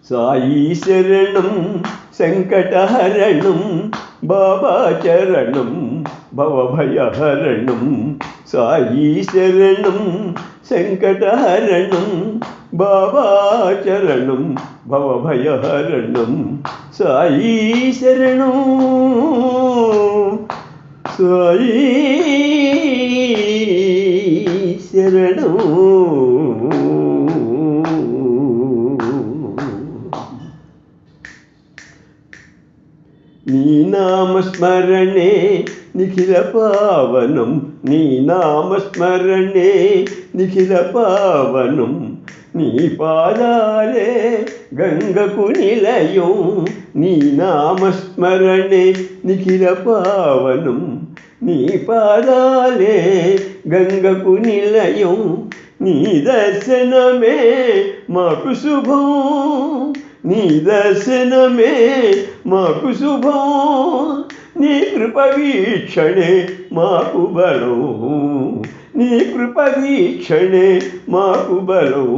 సాయి శరణం శంకటహరణం బాబా చరణం భవభయహరణం. సాయి శరణం శంకటహరణం బాబా చరణం భవభయహరణం. సాయి శరణం సాయి శరణం. నీ నామస్మరణే నిఖిల పావనం, నీ నామస్మరణే నిఖిల పావనం. నీ పాదాలే గంగకు నిలయం, నీ నామస్మరణే నిఖిల పావనం. నీ పాదాలే గంగకు నిలయం, నీ దర్శనమే మాకు శుభం, నీ దర్శనమే మాకు శుభం. నీ కృప వీక్షణే మాకు బలం, నీ కృప వీక్షణే మాకు బలం.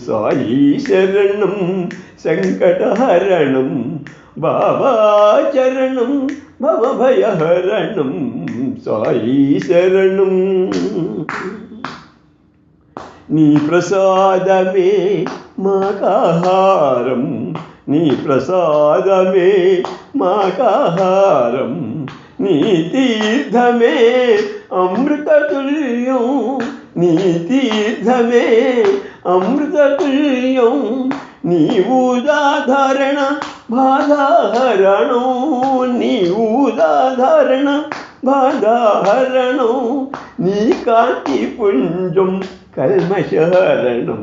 సాయి శరణం శంకటహరణం బాబా చరణం భవభయహరణం. సాయి శరణం. నీ ప్రసాదమే మాకాహారం, నీ ప్రసాదమే మాకాహారం. నీ తీర్థమే అమృతతుల్యం, నీ తీర్థమే అమృతతుల్యం. నీవు ఉదాహరణ బాధాహరణం, నీవు ఉదాహరణ బాధాహరణం. నీ కాంతి పుంజం కల్మషహరణం,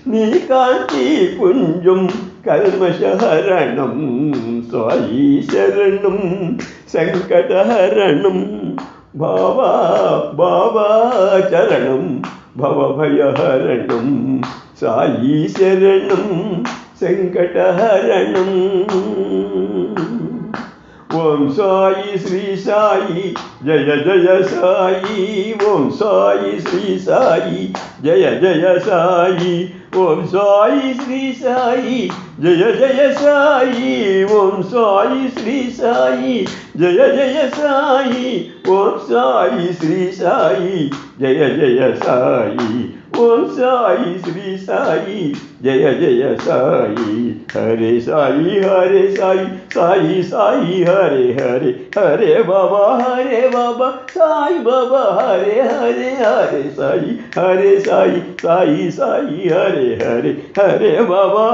నీ కాంతి పుంజం కల్మషహరణం. సాయి శరణం శంకటహరణం బాబా బాబా చరణం భవభయహరణం. సాయి శరణం శంకటహరణం. ఓం సాయి శ్రీ సాయి జయ జయ సాయి, ఓం సాయి శ్రీ సాయి జయ జయ సాయి. ఓం సాయి శ్రీ సాయి జయ జయ సాయి, ఓం సాయి శ్రీ సాయి జయ జయ సాయి. ఓం సాయి శ్రీ సాయి జయ జయ సాయి, ఓం సాయి శ్రీ సాయి జయ జయ సాయి. హరే సాయి హరే సాయి సాయి సాయి హరే హరే. హరే బాబా సాయి బాబా హరే హరే. హరే సాయి హరే సాయి సాయి సాయి హరే హరే. హరే బాబా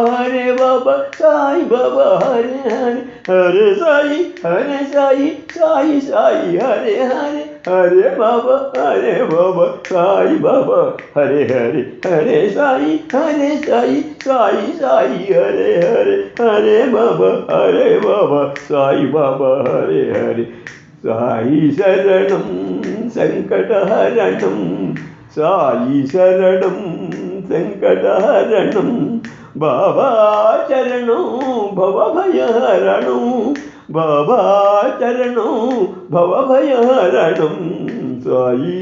సాయి బాబా హరే హరే. హరే సాయి సాయి సాయి హరే హరే. హరే బాబా సాయి బాబా హరే హరే. హరే సాయి సాయి సాయి హరే హరే. హరే బాబా సాయి బాబా హరే హరే. సాయి శరణం శంకటహరణం, సాయి శరణం శంకటహరణం బాబా చరణం భవభయహరణం. బాబా చరణం భవభయహరణం. సాయి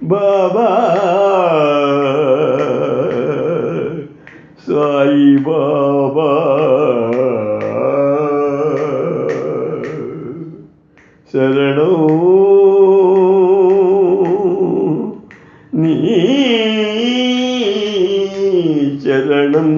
బాబా సాయి బాబా శరణం. నీ చరణం